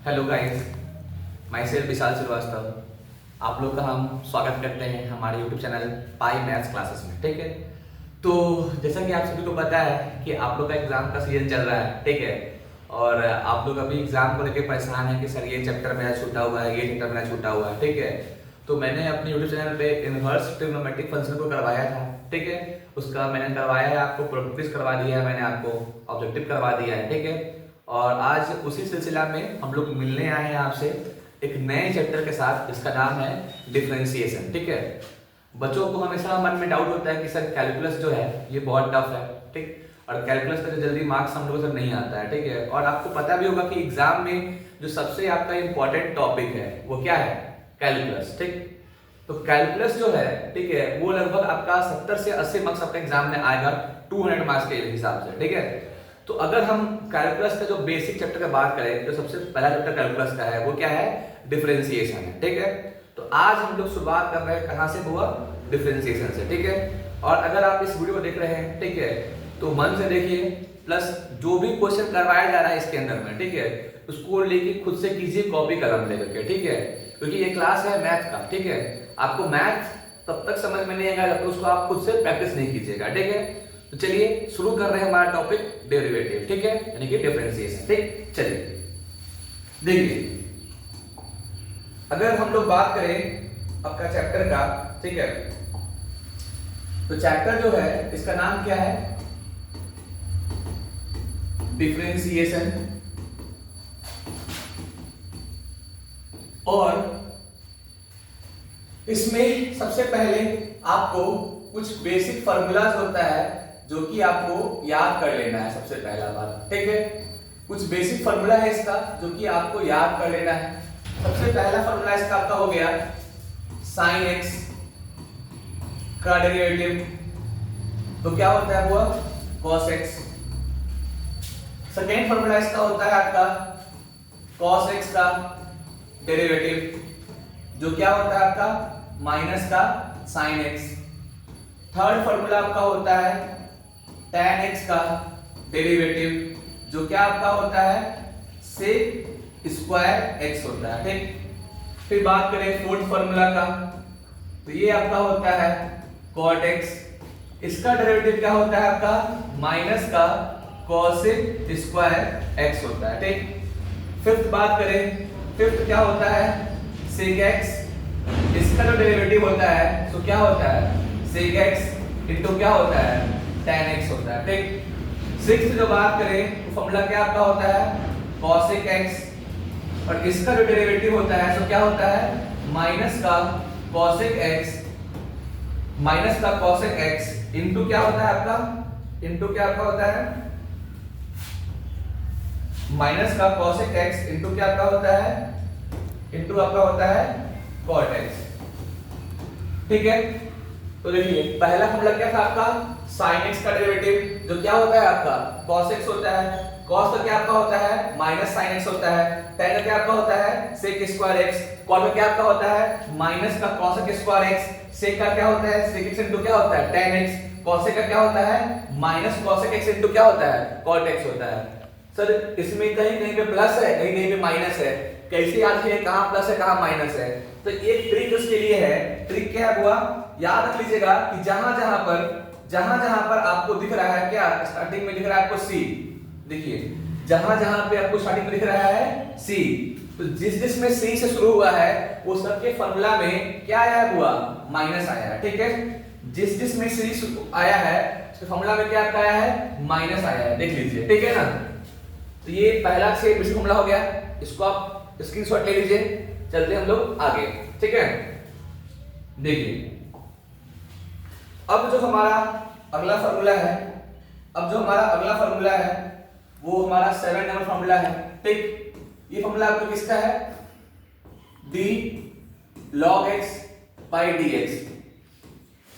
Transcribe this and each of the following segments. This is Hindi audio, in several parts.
हेलो गाइस, माई सेल्फ विशाल श्रीवास्तव। आप लोग का हम स्वागत करते हैं हमारे यूट्यूब चैनल पाई मैथ्स क्लासेस में। ठीक है, तो जैसा कि आप सभी को पता है कि आप लोग का एग्जाम का सीजन चल रहा है। ठीक है, और आप लोग अभी एग्जाम को लेकर परेशान हैं कि सर ये चैप्टर मेरा छूटा हुआ है, ये चैप्टर मेरा छूटा हुआ है। ठीक है, तो मैंने अपने यूट्यूब चैनल पे इनवर्स ट्रिग्नोमेट्रिक फंक्शन को करवाया था। ठीक है, उसका मैंने करवाया है, आपको प्रैक्टिस करवा दिया है, मैंने आपको ऑब्जेक्टिव करवा दिया है। ठीक है, और आज उसी सिलसिला में हम लोग मिलने आए हैं आपसे एक नए चैप्टर के साथ जिसका नाम है डिफरेंशिएशन। ठीक है, बच्चों को हमेशा मन में डाउट होता है कि सर कैलकुलस जो है ये बहुत टफ है। ठीक, और कैलकुलस का जो जल्दी मार्क्स हम लोगों से नहीं आता है। ठीक है, और आपको पता भी होगा कि एग्जाम में जो सबसे आपका इंपॉर्टेंट टॉपिक है वो क्या है, कैलकुलस। ठीक, तो कैलकुलस जो है, ठीक है, वो लगभग आपका 70 से 80 मार्क्स आपका एग्जाम में आएगा 200 मार्क्स के हिसाब से। ठीक है, तो अगर हम कैलकुलस का जो बेसिक चैप्टर का बात करें, जो सबसे पहला चैप्टर कैलकुलस का है वो क्या है, डिफरेंशिएशन है। ठीक है, तो आज हम लोग शुरुआत कर रहे हैं कहां से, हुआ डिफरेंशिएशन से। ठीक है, और अगर आप इस वीडियो को देख रहे हैं, ठीक है, तो मन से देखिए, प्लस जो भी क्वेश्चन करवाया जा रहा है इसके अंदर में, ठीक है, उसको लेके खुद से कीजिए कॉपी कलम लेकर के। ठीक है, क्योंकि ये क्लास है मैथ का। ठीक है, आपको मैथ तब तक समझ में नहीं आएगा जब तक उसको आप खुद से प्रैक्टिस नहीं कीजिएगा। ठीक है, तो चलिए शुरू कर रहे हैं हमारा टॉपिक डेरिवेटिव। ठीक है, यानी कि डिफरेंशिएशन। ठीक, चलिए देखिए, अगर हम लोग बात करें आपका चैप्टर का, ठीक है, तो चैप्टर जो है इसका नाम क्या है, डिफरेंशिएशन। और इसमें सबसे पहले आपको कुछ बेसिक फार्मूलाज होता है जो कि आपको याद कर लेना है। सबसे पहला बात, ठीक है, कुछ बेसिक फार्मूला है इसका जो कि आपको याद कर लेना है। सबसे पहला फार्मूला इसका आपका हो गया sin x का डेरिवेटिव, तो क्या होता है वो cos x। सेकेंड फार्मूला इसका होता है आपका cos x का डेरिवेटिव, जो क्या होता है आपका माइनस का sin x। थर्ड फार्मूला आपका होता है tan x का डेरिवेटिव, जो क्या आपका होता है sec स्क्वायर x होता है। ठीक, फिर बात करें फोर्थ फार्मूला का, तो ये आपका होता है cot x। इसका डेरिवेटिव क्या होता है आपका माइनस का cosec स्क्वायर x होता है। ठीक, फिफ्थ बात करें, फिफ्थ क्या होता है sec x। इसका जो डेरिवेटिव होता है तो क्या होता है sec x इनटू क्या होता है tan x होता है। ठीक, सिक्स्थ जो बात करें तो फॉर्मूला क्या आपका होता है cosec x, और इसका जो डेरिवेटिव होता है तो क्या होता है माइनस का cosec x, माइनस का cosec x इनटू क्या होता है आपका, इनटू क्या आपका होता है माइनस का cosec x इनटू क्या आपका होता है, इनटू आपका होता है cot x। ठीक है, तो देखिए पहला फॉर्मूला क्या था आपका sin x का डेरिवेटिव, जो क्या होता है आपका cos x होता है। cos का क्या आपका होता है माइनस sin x होता है। tan का क्या आपका होता है sec स्क्वायर x। cot का क्या आपका होता है माइनस का cosec स्क्वायर x। sec का क्या होता है sec x इनटू क्या होता है tan x। cosec का क्या होता है माइनस cosec x इनटू क्या होता है cot x होता है। सर इसमें कहीं कहीं पे प्लस है, कहीं कहीं पे माइनस है, कैसे याद करें कहां प्लस है कहां माइनस है। तो एक ट्रिक उसके लिए है। ट्रिक क्या हुआ, याद रख लीजिएगा कि जहां जहां पर आपको दिख रहा है क्या, स्टार्टिंग में दिख रहा है आपको c, देखिए जहां जहां पे आपको स्टार्टिंग में दिख रहा है c, तो जिस जिस में c से शुरू हुआ है वो सबके फार्मूला में क्या आया हुआ माइनस आया है। ठीक है, जिस जिस में c आया है उसके फार्मूला में क्या आया है माइनस आया है, देख लीजिए। ठीक है ना, तो ये पहला से बेसिक फार्मूला हो गया, इसको आप स्क्रीनशॉट ले लीजिए। चलते हम लोग आगे। ठीक है, देखिए अब जो हमारा अगला फार्मूला है, अब जो हमारा अगला फार्मूला है वो हमारा 7 नंबर फार्मूला है। ठीक, ये फार्मूला आपको किसका है, d log x by dx।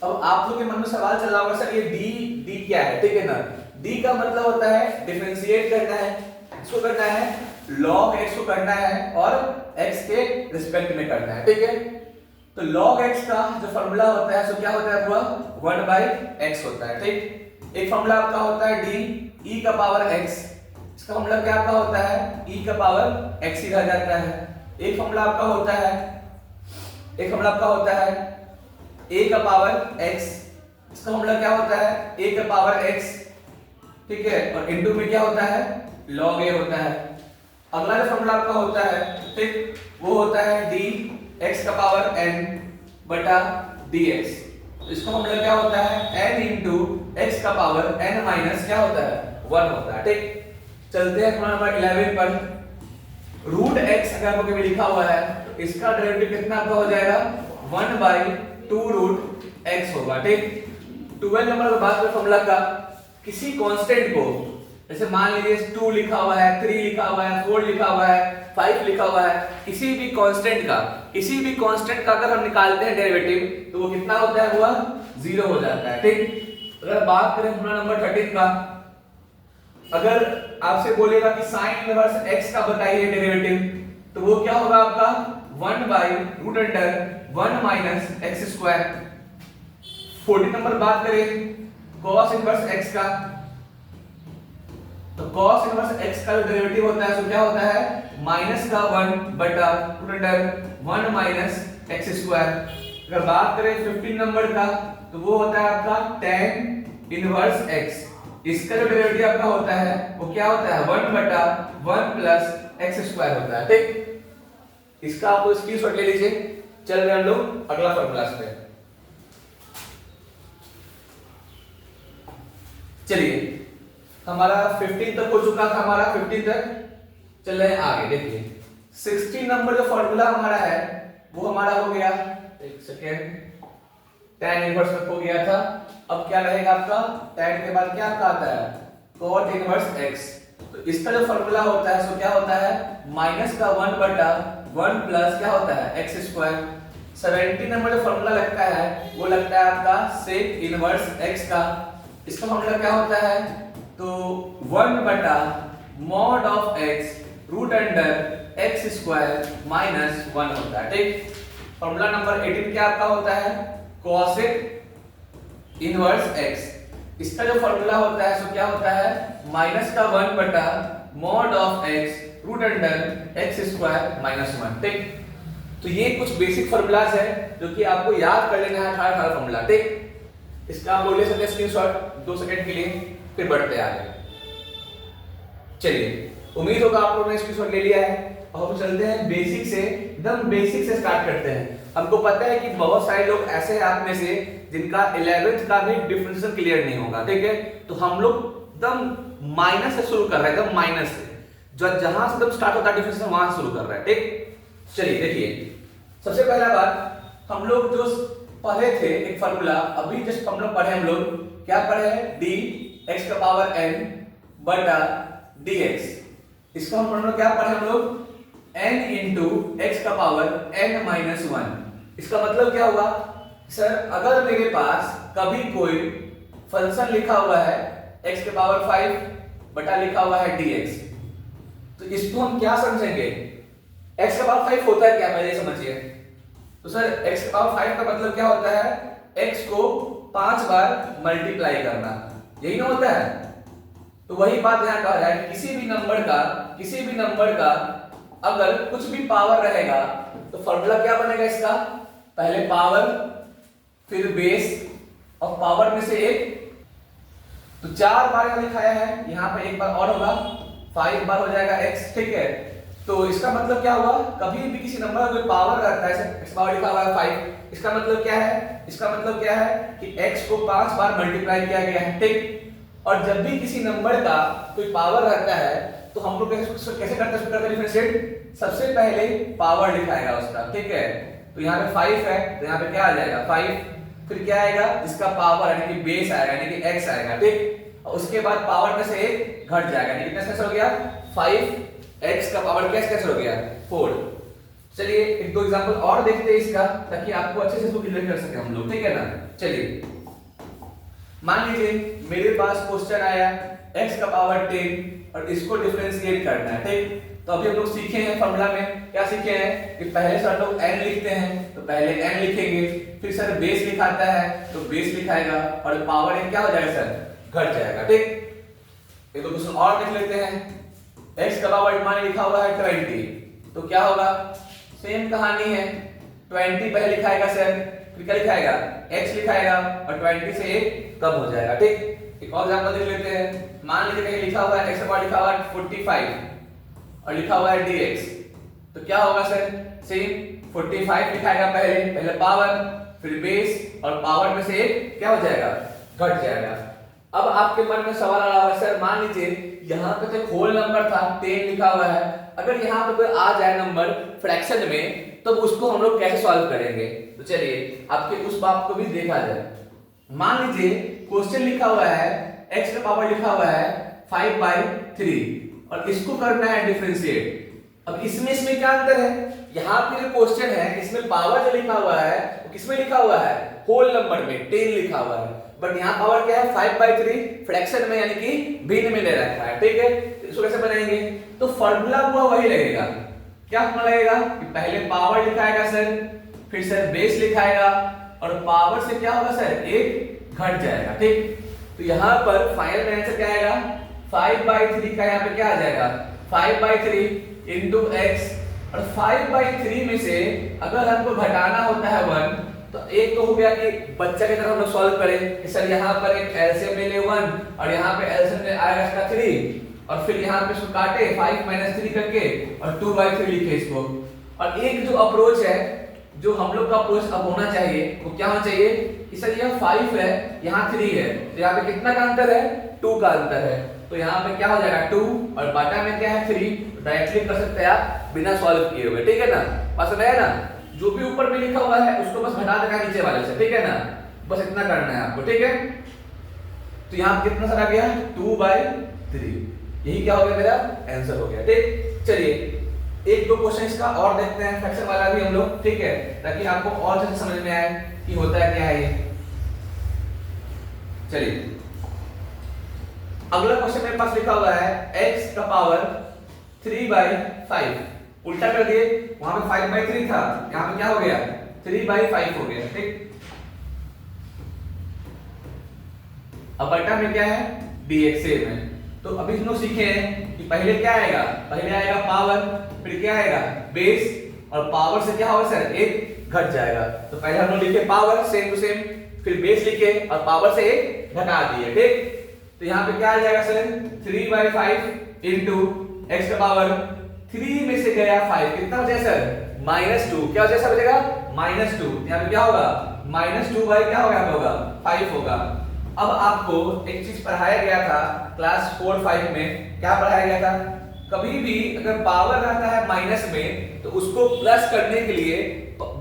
अब आप लोग के मन में सवाल चल रहा होगा सर ये d क्या है। ठीक है ना, d का मतलब होता है डिफरेंशिएट करना है, इसको करना है log x को करना है और x के रिस्पेक्ट में करना है। ठीक है, तो log x का जो फार्मूला होता है सो क्या होता है पूरा 1/x होता है। ठीक, एक फार्मूला आपका होता है d e का पावर x, इसका फॉर्मूला क्या आपका होता है, e का पावर x ही रह जाता है। एक फॉर्मूला आपका होता है a का पावर x, इसका फॉर्मूला क्या होता है a का पावर x, ठीक है, और इनटू में क्या होता है log a होता है। अगला जो फॉर्मूला आपका होता है, ठीक, वो होता है d x का पावर n बटा dx। तो इसका फॉर्मूला क्या होता है n इंटू x का पावर n माइनस क्या होता है 1 होता है, ठीक। चलते हैं फॉर्मूला नंबर 11 पर। रूट x अगर आपको कभी लिखा हुआ है तो इसका डेरिवेटिव कितना आपका हो जाएगा 1/2 रूट x होगा, ठीक। 12 नंबर पर बात करें फॉर्मूला का, किसी कांस्टेंट को, जैसे मान लीजिए 2 लिखा हुआ है, 3 लिखा हुआ है, 4 लिखा हुआ है, 5 लिखा हुआ है, किसी भी कांस्टेंट का अगर हम निकालते हैं डेरिवेटिव तो वो कितना होता है, हुआ 0 हो जाता है, ठीक। अगर बात करें फॉर्मूला नंबर 13 का, अगर आपसे बोलेगा कि साइन इनवर्स x का बताइए डेरिवेटिव, तो वो क्या होगा आपका 1/√1 माइनस x स्क्वायर। 14 नंबर बात करें cos इनवर्स x का, तो cos इनवर्स x का जो डेरिवेटिव होता है तो क्या होता है माइनस का 1/√1 माइनस x स्क्वायर। अगर बात करें 15 नंबर का, तो वो होता है आपका tan इनवर्स x, इसका जो डेरिवेटिव आपका होता है वो क्या होता है 1/1 प्लस x स्क्वायर होता है, ठीक। इसका आपको स्क्रीनशॉट ले लीजिए। चल रहे हम लोग अगला फॉर्मूला पे। चलिए हमारा 15 तक हो चुका था, हमारा 15 तक चल रहे हैं आगे। देखिए 16 नंबर जो फॉर्मूला हमारा है वो हमारा हो गया, एक सेकेंड, tan इनवर्स तक हो गया था। अब क्या रहेगा आपका, tan के बाद क्या आपका आता है cot इनवर्स x। तो इसका जो फॉर्मूला होता है सो क्या होता है माइनस का 1/1 प्लस क्या होता है x स्क्वायर। 17 नंबर जो फॉर्मूला लगता है वो लगता है आपका sec इनवर्स x का। इसका फॉर्मूला क्या होता है, तो 1/mod of x root under x square minus 1 होता है, ठीक। फॉर्मूला नंबर 18 क्या आपका होता है cosec इनवर्स x। इसका जो फॉर्मूला होता है सो क्या होता है माइनस का 1/mod of x root under x square minus 1, ठीक। तो ये कुछ बेसिक फॉर्मूलाज है जो कि आपको याद कर लेना है, 18 फॉर्मूला, ठीक। इसका आप ले सकते हैं स्क्रीनशॉट 2 सेकंड के लिए, फिर बढ़ते हैं आगे। चलिए उम्मीद होगा आप लोगों ने स्क्रीनशॉट ले लिया है। अब हम चलते हैं बेसिक से, एकदम बेसिक से स्टार्ट करते हैं। हमको पता है कि बहुत सारे लोग ऐसे हैं आप में से जिनका 11th का भी डिफरेंशियल क्लियर नहीं होगा, ठीक है। तो हम लोग एकदम माइनस से शुरू कर रहे हैं, एकदम माइनस से, जो जहां से एकदम स्टार्ट होता है डिफरेंशियल वहां से शुरू कर रहे हैं, ठीक। चलिए देखिए सबसे पहला बात, हम लोग जो पढ़े थे एक फॉर्मूला, अभी जस्ट हम लोग पढ़े, हम लोग क्या पढ़े d x का पावर n बटा dx। इसका हम फॉर्मूला क्या पढ़े हम लोग n इंटू x का पावर n माइनस 1। इसका मतलब क्या हुआ सर, अगर मेरे पास कभी कोई फंक्शन लिखा हुआ है x के पावर 5 बटा लिखा हुआ है dx, तो इसको हम क्या समझेंगे, x का पावर 5 होता है क्या, पहले समझिए। तो सर x का पावर 5 का मतलब क्या होता है, x को 5 बार मल्टीप्लाई करना, यही ना होता है। तो वही बात यहां कहा जाए, किसी भी नंबर का अगर कुछ भी पावर रहेगा तो फॉर्मूला क्या बनेगा इसका, पहले पावर फिर बेस और पावर में से एक। तो 4 बार यहां लिखाया है, यहां पे एक बार और होगा, 5 बार हो जाएगा x, ठीक है। तो इसका मतलब क्या हुआ, कभी भी किसी नंबर का कोई पावर रहता है, जैसे x पावर लिखा हुआ है 5, इसका मतलब क्या है, इसका मतलब क्या है कि x को 5 बार मल्टीप्लाई किया गया है, ठीक। और जब भी किसी नंबर का कोई पावर रहता है तो हम लोग कैसे करते हैं डिफरेंशिएट, सबसे पहले पावर लिखाएगा उसका, ठीक है। तो यहाँ पे 5 है तो यहाँ पे क्या आ जाएगा 5, फिर क्या आएगा जिसका पावर यानी कि बेस आएगा यानी कि x आएगा, ठीक। और उसके बाद पावर में से एक घट जाएगा, यानी कितना कैसे हो गया 5x का पावर कैसे हो गया 4। चलिए एक दो एग्जांपल और देखते हैं इसका, ताकि आपको अच्छे से इसको क्लियर कर सके हम लोग, ठीक है ना। चलिए मान लीजिए मेरे पास क्वेश्चन आया x का पावर 10 और इसको डिफरेंशिएट करना है, ठीक। तो अभी हम लोग सीखे हैं फॉर्मूला में, क्या सीखे हैं कि पहले सर लोग n लिखते हैं तो पहले n लिखेंगे, फिर सर बेस लिखाता है तो बेस लिखाएगा और पावर क्या हो जाएगा सर घट जाएगा, ठीक। एक दो क्वेश्चन और लिख लेते हैं। x का पावर मान लिखा हुआ है 20, तो क्या होगा, सेम कहानी है, 20 पहले लिखाएगा सर, फिर क्या लिखाएगा, x लिखाएगा और 20 से 1 कम हो जाएगा। ठीक, एक और एग्जांपल देख लेते हैं। मान लीजिए कहीं लिखा हुआ है x का पावर लिखा हुआ है 45 और लिखा हुआ है dx, तो क्या होगा सर, सेम 45 लिखाएगा पहले पावर, फिर बेस और पावर में से 1 क्या हो जाएगा, घट जाएगा। अब आपके मन में सवाल आ रहा होगा सर, मान लीजिए यहाँ पे तो एक होल नंबर था 10 लिखा हुआ है, अगर यहाँ पे कोई आ जाए नंबर फ्रैक्शन में तो उसको हम लोग कैसे सॉल्व करेंगे। तो चलिए आपके उस बात को भी देखा जाए। मान लीजिए क्वेश्चन लिखा हुआ है x का पावर लिखा हुआ है 5/3 और इसको करना है डिफरेंशिएट। अब इसमें क्या अंतर है, यहाँ पे जो क्वेश्चन है इसमें पावर जो लिखा हुआ है वो किसमें लिखा हुआ है, होल नंबर में 10 लिखा हुआ है, बट यहाँ पावर क्या है 5/3 फ्रैक्शन में यानी कि भिन्न में ले रखा है। ठीक है, इसको कैसे बनाएंगे, तो फॉर्मूला हुआ वही लगेगा। क्या फॉर्मूला लगेगा कि पहले पावर लिखाएगा सर, फिर सर बेस लिखाएगा और पावर से क्या होगा सर, 1 घट जाएगा। ठीक, तो यहाँ पर फाइनल में आंसर क्या आएगा, 5/3 का यहाँ पे क्या आ जाएगा, 5/3 इंटू x, और 5/3 में से अगर हमको घटाना होता है 1, तो एक तो हो गया कि बच्चा की तरह हम लोग सॉल्व करें कि सर यहाँ पर एक एलसीएम ले ले 1 और यहाँ पे एलसीएम में आएगा इसका 3 और फिर यहाँ पे इसको काटे 5 - 3 करके और 2/3 लिखे इसको। और एक जो अप्रोच है, जो हम लोग का अप्रोच अब होना चाहिए वो क्या होना चाहिए कि सर यह 5 है, यहाँ 3 है, तो यहाँ पे कितना का अंतर है, 2 का अंतर है, तो यहाँ पे क्या हो जाएगा 2 और बाटा में क्या है 3, डायरेक्टली कर सकते हैं आप बिना सॉल्व किए हुए। ठीक है ना, पसंद है ना, जो भी ऊपर में लिखा हुआ है उसको बस घटा देना नीचे वाले से। ठीक है ना, बस इतना करना है आपको। ठीक है, तो यहाँ कितना सारा आ गया 2/3, यही क्या हो गया मेरा आंसर हो गया। ठीक, चलिए एक दो क्वेश्चन इसका और देखते हैं, फ्रैक्शन वाला भी हम लोग, ठीक है, ताकि आपको और अच्छे से समझ में आए कि होता है क्या है ये। चलिए अगला क्वेश्चन मेरे पास लिखा हुआ है x का पावर 3/5, उल्टा कर दिए, वहां पे 5/3 था, यहाँ पे क्या हो गया 3/5 हो गया। ठीक, अब बटा में क्या है dx में, तो अभी हम लोग सीखे हैं कि पहले क्या आएगा, पहले आएगा पावर, फिर क्या आएगा बेस, और पावर से क्या होगा सर 1 घट जाएगा। तो पहले हम लोग लिखे पावर सेम टू सेम, फिर बेस लिखे और पावर से 1 घटा दिए। ठीक, तो यहाँ पे क्या आ जाएगा सर 3/5 इंटू x का पावर 3 में से गया 5, कितना बचा सर -2, क्या बचा सर बचेगा -2, यहाँ पे क्या होगा -2 क्या होगा, यहाँ पे होगा 5 होगा। अब आपको एक चीज पढ़ाया गया था क्लास 4-5 में, क्या पढ़ाया गया था, कभी भी अगर पावर रहता है माइनस में तो उसको प्लस करने के लिए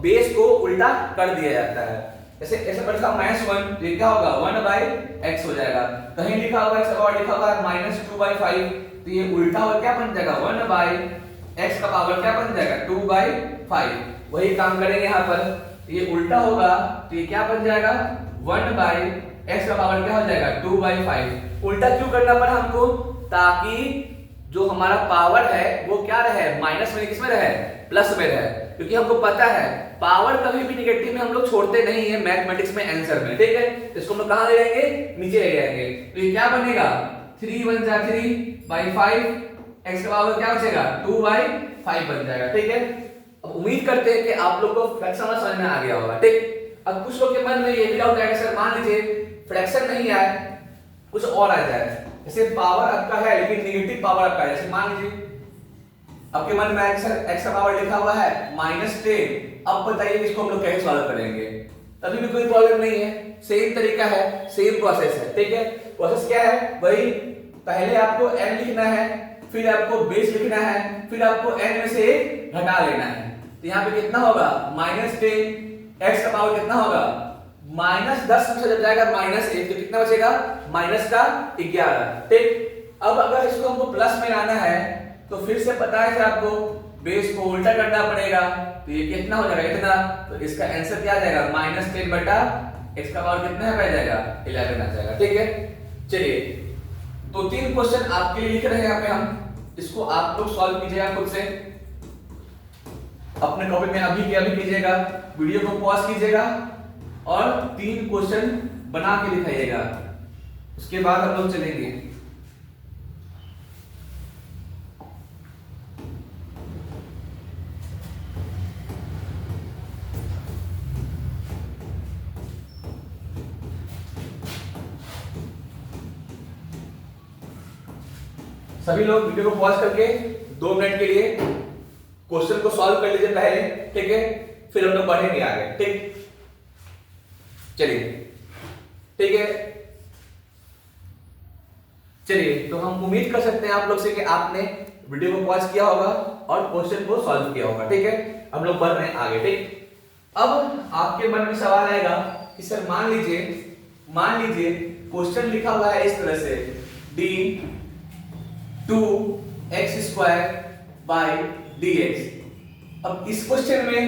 बेस को उल्टा कर दिया जाता है। ऐसे ऐसे पढ़ा -1, ये क्या होगा 1/x हो जाएगा, कहीं लिखा हुआ है और लिखा हुआ है -2/5, तो ये उल्टा हो क्या बन जाएगा 1/x का पावर क्या बन जाएगा 2/5। वही काम करेंगे यहाँ पर, ये उल्टा होगा तो ये क्या बन जाएगा 1/x का पावर क्या हो जाएगा 2/5। उल्टा क्यों करना पड़ा हमको, ताकि जो हमारा पावर है वो क्या रहे, माइनस में किसमें रहे, प्लस में रहे, क्योंकि हमको पता है पावर कभी भी नेगेटिव में हम लोग छोड़ते नहीं है मैथमेटिक्स में आंसर में। ठीक है, तो इसको हम लोग कहां ले जाएंगे, नीचे ले जाएंगे, तो ये क्या बनेगा 3 × 3/5, x का पावर क्या बचेगा 2/5 बन जाएगा। ठीक है, अब उम्मीद करते हैं कि आप लोग को फ्रैक्शन समझ में आ गया होगा। ठीक, अब कुछ लोग के मन में ये भी डाउट आएगा सर मान लीजिए फ्रैक्शन नहीं आए, कुछ और आ जाए, जैसे पावर आपका है लेकिन नेगेटिव पावर आपका है, जैसे मान लीजिए आपके मन में आंसर x का पावर लिखा हुआ है -10, अब बताइए इसको हम लोग कैसे सॉल्व करेंगे, तभी भी कोई प्रॉब्लम नहीं है, सेम तरीका है, सेम प्रोसेस है। ठीक है, प्रोसेस क्या है, वही पहले आपको n लिखना है, फिर आपको बेस लिखना है, फिर आपको n में से 1 घटा लेना है, तो यहाँ पे कितना होगा -10, x का पावर कितना होगा -10 में से जब जाएगा -1 तो कितना बचेगा -11। ठीक, अब अगर इसको हमको प्लस में लाना है तो फिर से पता है कि आपको बेस को उल्टा करना पड़ेगा, तो ये कितना हो जाएगा इतना, तो इसका आंसर क्या आ जाएगा -10 बटा x का पावर कितना है, जाएगा 11 आ जाएगा। ठीक है, चलिए 2-3 क्वेश्चन आपके लिए लिख रहे हैं यहाँ पे हम, इसको आप लोग सॉल्व कीजिएगा खुद से अपने कॉपी में, अभी के अभी कीजिएगा, वीडियो को पॉज कीजिएगा और 3 क्वेश्चन बना के दिखाइएगा, उसके बाद हम लोग चलेंगे। सभी लोग वीडियो को पॉज करके 2 मिनट के लिए क्वेश्चन को सॉल्व कर लीजिए पहले, ठीक है, फिर हम लोग बढ़ेंगे आगे, ठीक। चलिए, ठीक है, चलिए, तो हम उम्मीद कर सकते हैं आप लोग से कि आपने वीडियो को पॉज किया होगा और क्वेश्चन को सॉल्व किया होगा, ठीक है। हम लोग बढ़ रहे हैं आगे, ठीक। अब आपके मन में सवाल आएगा कि सर मान लीजिए क्वेश्चन लिखा हुआ है इस तरह से d 2x² by dx। अब इस क्वेश्चन में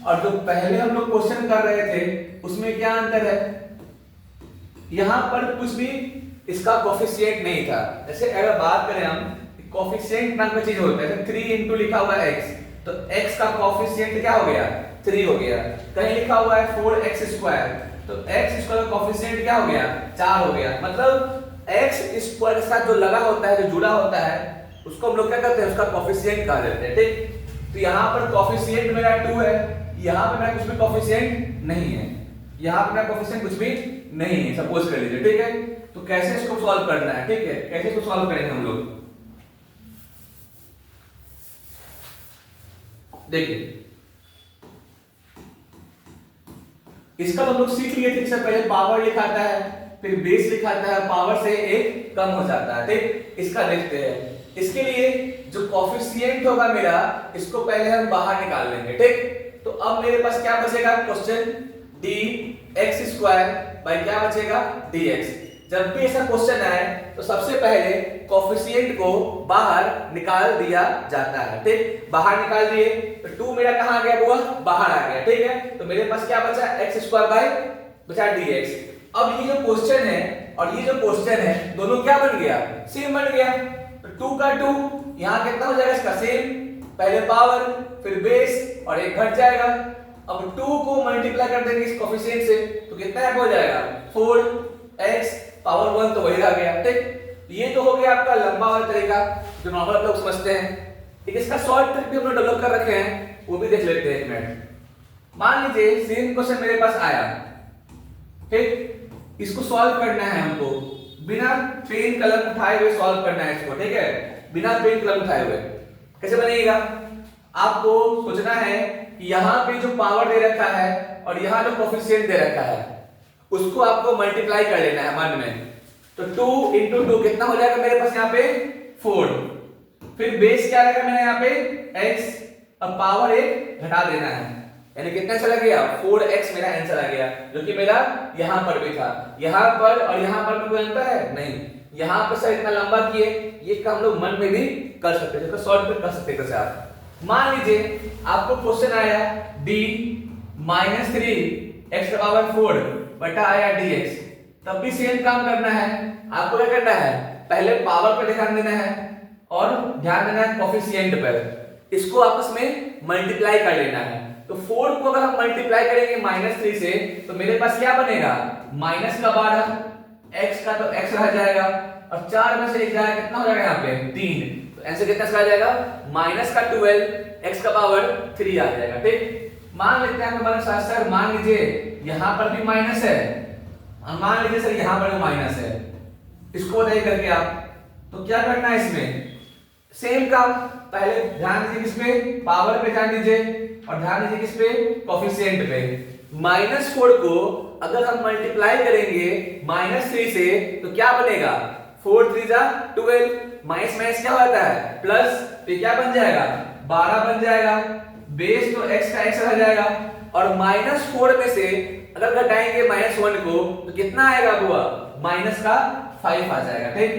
और जो पहले हम लोग क्वेश्चन कर रहे थे उसमें क्या अंतर है, यहां पर कुछ भी इसका कोफिशिएंट नहीं था। जैसे अगर बात करें हम, कोफिशिएंट नाम का चीज होता है, 3 इंटू लिखा हुआ है x, तो x का कोफिशिएंट क्या हो गया, 3 हो गया। कहीं लिखा हुआ है 4x², तो x² का कोफिशिएंट क्या हो गया, 4 हो गया। मतलब x² के साथ जो लगा होता है, जो जुड़ा होता है, उसको हम लोग क्या करते हैं, उसका कोफिशिएंट कहा जाता है, ठीक। तो यहाँ पर कोफिशिएंट मेरा 2 है, यहाँ पे मेरा कुछ भी कोफिशिएंट नहीं है, यहाँ पे मेरा कोफिशिएंट कुछ भी नहीं है, सपोज कर लीजिए, ठीक है। तो कैसे इसको सॉल्व करना है, ठीक है, कैसे इसको सॉल्व करेंगे हम लोग, देखिए इसका तो हम लोग सीख लिए थे। इससे पहले पावर लिखाता है, फिर बेस लिखाता है, पावर से 1 कम हो जाता है, ठीक। इसका देखते हैं। इसके लिए जो कोफिशिएंट होगा मेरा, इसको पहले हम बाहर निकाल लेंगे, ठीक। तो अब मेरे पास क्या बचेगा, क्वेश्चन dx² बाय क्या बचेगा, dx। जब भी ऐसा क्वेश्चन आए तो सबसे पहले कोफिशिएंट को बाहर निकाल दिया जाता है, ठीक। बाहर निकाल दिए तो 2 मेरा कहां आ गया, वो बाहर आ गया, ठीक है। तो मेरे पास क्या बचा, x² बाय बचा dx। अब ये जो क्वेश्चन है और ये जो क्वेश्चन है, दोनों क्या बन गया, सेम बन गया। तो 2 का 2 यहां कितना हो जाएगा, इसका सेम, पहले पावर फिर बेस और 1 घट जाएगा। अब 2 को मल्टीप्लाई कर देंगे इस कोफिशिएंट से, तो कितना हो जाएगा, 4x पावर 1, तो वही रह गया, ठीक। ये तो हो गया आपका लंबा वाला तरीका जो नॉर्मल लोग समझते हैं। एक इसका शॉर्ट ट्रिक भी हम लोग डेवलप कर रखे हैं, वो भी देख लेते हैं एक मिनट। मान लीजिए सेम क्वेश्चन मेरे पास आया, ठीक, इसको सॉल्व करना है हमको, बिना पेन कलम उठाए हुए सॉल्व करना है इसको, ठीक है, बिना पेन कलम उठाए हुए। कैसे बनेगा, आपको सोचना है कि यहाँ पे जो पावर दे रखा है और यहाँ जो कोफिशिएंट दे रखा है, उसको आपको मल्टीप्लाई कर लेना है मन में। तो 2 इंटू 2 कितना हो जाएगा मेरे पास यहाँ पे, 4। फिर बेस क्या रहेगा मेरा यहाँ पे, x, अब पावर 1 घटा देना है, यानी कितना चला गया, 4x मेरा आंसर आ गया, जो कि मेरा यहाँ पर भी था। यहाँ पर और यहाँ पर में कोई अंतर है नहीं, यहाँ पर सर इतना लंबा किए, ये काम लोग मन में भी कर सकते हैं, शॉर्ट में कर सकते हैं। कैसे आप मान लीजिए आपको क्वेश्चन आया d -3x⁴ बटा आया dx, तब भी सेम काम करना है। आपको क्या करना है, पहले पावर पर ध्यान देना है और ध्यान देना है कोफिशिएंट पर, इसको आपस में मल्टीप्लाई कर लेना है। तो 4 को अगर हम मल्टीप्लाई करेंगे -3 से, तो मेरे पास क्या बनेगा, -12, x का तो x रह जाएगा और 4 में से 1 जाएगा, कितना हो जाएगा यहाँ पे, 3। तो आंसर कितना आ जाएगा, -12 x का पावर 3 आ जाएगा, ठीक। मान लेते हैं हमारे साथ, सर मान लीजिए यहाँ पर भी माइनस है, मान लीजिए सर यहाँ पर भी माइनस है, इसको बताइए करके आप। तो क्या करना है इसमें, सेम काम, पहले ध्यान दीजिए किसपे, पावर पे ध्यान दीजिए और ध्यान दीजिए किसपे, कोफिशिएंट पे। -4 को अगर हम मल्टीप्लाई करेंगे -3 से, तो क्या बनेगा, 4 3 जा 12, माइनस माइनस क्या होता है, प्लस, तो क्या बन जाएगा, 12 बन जाएगा। बेस तो x का x रह जाएगा और -4 में से अगर घटाएंगे -1 को, तो कितना आएगा बुआ, माइनस का 5 आ जाएगा, ठीक।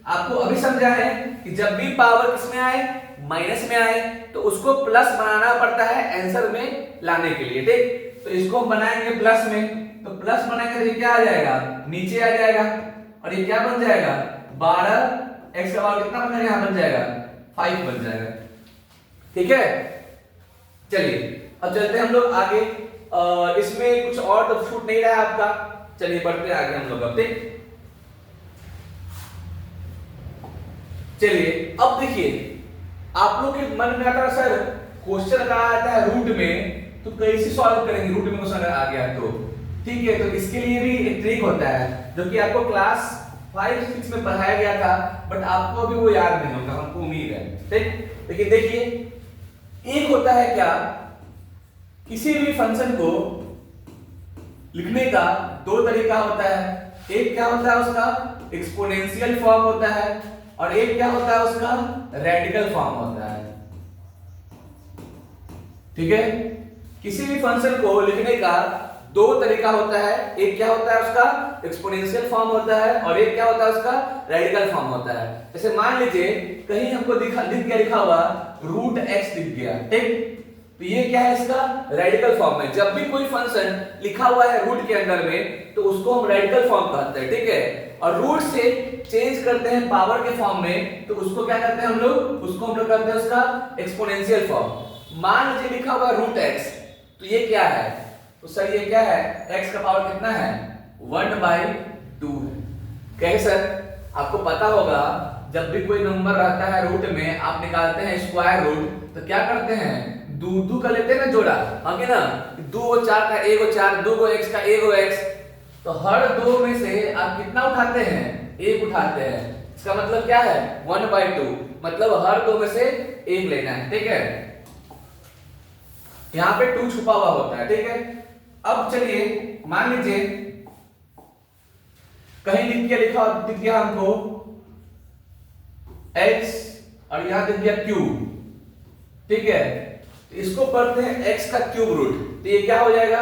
आपको अभी समझा है कि जब भी पावर किसमें आए, माइनस में आए, तो उसको प्लस बनाना पड़ता है आंसर में लाने के लिए, ठीक। तो इसको हम बनाएंगे प्लस में, तो प्लस बनाएंगे तो ये क्या आ जाएगा, नीचे आ जाएगा और ये क्या बन जाएगा, 12 x का पावर कितना बन जाएगा, बन जाएगा 5 बन जाएगा, ठीक है। चलिए अब चलते हैं हम लोग आगे, इसमें कुछ और तो छूट नहीं रहा है आपका, चलिए बढ़ते आगे हम लोग अब, ठीक। चलिए अब देखिए, आप लोग के मन में आता है सर क्वेश्चन अगर आता है रूट में, तो कैसे सॉल्व करेंगे, रूट में क्वेश्चन आ गया तो, ठीक है। तो इसके लिए भी एक ट्रिक होता है जो कि आपको क्लास 5 6 में पढ़ाया गया था, बट आपको अभी वो याद नहीं होगा, हमको उम्मीद है। ठीक, लेकिन देखिए एक होता है क्या, किसी भी फंक्शन को लिखने का दो तरीका होता है। एक क्या होता है उसका एक्सपोनेंशियल फॉर्म होता है, और एक क्या होता है उसका रेडिकल फॉर्म होता है। ठीक है, किसी भी फंक्शन को लिखने का दो तरीका होता है। एक क्या होता है उसका एक्सपोनेंशियल फॉर्म होता है, और एक क्या होता है उसका रेडिकल फॉर्म होता है। जैसे मान लीजिए कहीं हमको दिख गया लिखा हुआ रूट एक्स दिख गया। ठीक, तो ये क्या है इसका रेडिकल फॉर्म है। जब भी कोई फंक्शन लिखा हुआ है रूट के अंदर में तो उसको हम रेडिकल फॉर्म कहते हैं। ठीक है, और रूट से चेंज करते हैं पावर के फॉर्म में तो उसको क्या कहते हैं हम लोग, उसको हम लोग कहते हैं उसका एक्सपोनेंशियल फॉर्म। मान लीजिए लिखा हुआ रूट एक्स, तो ये क्या है, तो सर ये क्या है, x का पावर कितना है 1/2 है। कैसे सर, आपको पता होगा जब भी कोई नंबर रहता है रूट में आप निकालते हैं स्क्वायर रूट तो क्या करते हैं, दो का लेते हैं ना जोड़ा, आगे ना 2 और 4 का 1 और 4, 2 को x का 1 और x, तो हर दो में से आप कितना उठाते हैं, 1 उठाते हैं। इसका मतलब क्या है 1/2, मतलब हर दो में से 1 लेना है। ठीक है, यहाँ पे 2 छुपा हुआ होता है। ठीक है, अब चलिए मान लीजिए कहीं दिख गया हमको x और यहां दिख गया क्यूब। ठीक है, तो इसको पढ़ते हैं x का क्यूब रूट, तो ये क्या हो जाएगा,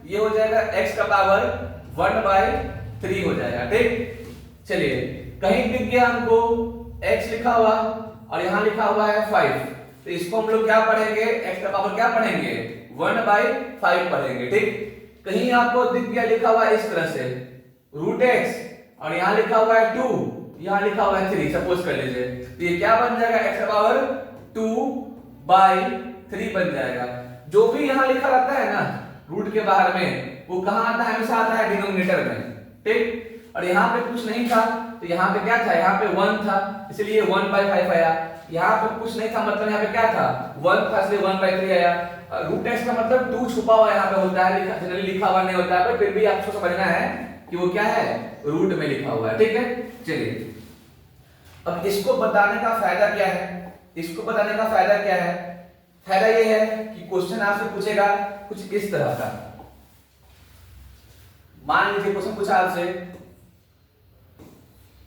ये हो जाएगा x का पावर 1/3 हो जाएगा। ठीक, चलिए कहीं दिख गया हमको x लिखा हुआ और यहां लिखा हुआ है 5, तो इसको हम लोग क्या पढ़ेंगे, x का पावर क्या पढ़ेंगे 1/5 पढ़ेंगे। ठीक, कहीं आपको दिख गया लिखा हुआ इस तरह से रूट x और यहां लिखा हुआ है 2, यहां लिखा हुआ है 3, सपोज कर लीजिए, तो ये क्या बन जाएगा x का पावर 2/3 बन जाएगा। जो भी यहां लिखा रहता है ना रूट के बाहर में वो कहां आता है, हमेशा आता है डिनोमिनेटर में। ठीक, और यहां पे कुछ नहीं था तो यहां पे क्या था, यहां पे 1 था इसलिए 1/5 आया। यहां पे कुछ नहीं था मतलब यहां पे क्या था 1 था इसलिए 1/3 आया। रूट एक्स का मतलब 2 छुपा हुआ यहां पे होता है, जनरली लिखा हुआ नहीं होता है, पर फिर भी आपको समझना है कि वो क्या है रूट में लिखा हुआ है। ठीक है, चलिए अब इसको बताने का फायदा क्या है, इसको बताने का फायदा क्या है, फायदा ये है कि क्वेश्चन आपसे पूछेगा कुछ इस तरह का। मान लीजिए क्वेश्चन पूछा आपसे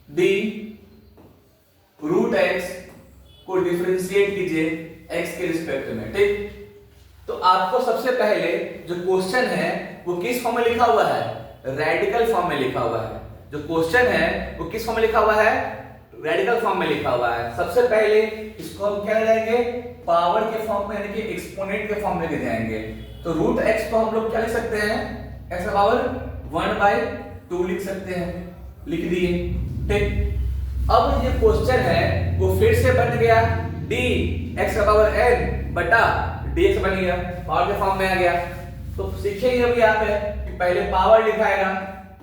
दी रूट एक्स को डिफरेंशिएट कीजिए x के रिस्पेक्ट में। ठीक, तो आपको सबसे पहले जो क्वेश्चन है वो किस फॉर्म में लिखा हुआ है, रेडिकल फॉर्म में लिखा हुआ है। जो क्वेश्चन है वो किस फॉर्म में लिखा हुआ है, रेडिकल फॉर्म में लिखा हुआ है। सबसे पहले इसको हम क्या ले जाएंगे, पावर के फॉर्म में यानी कि एक्सपोनेंट के फॉर्म में ले जाएंगे। तो रूट x को हम लोग क्या लिख सकते हैं, x का पावर 1/2 लिख सकते हैं, लिख दिए। ठीक, अब ये क्वेश्चन है वो फिर से बन गया d x का पावर n बटा dx बन गया, पावर के फॉर्म में आ गया। तो सीखेंगे अभी यहाँ पे कि पहले पावर लिखाएगा,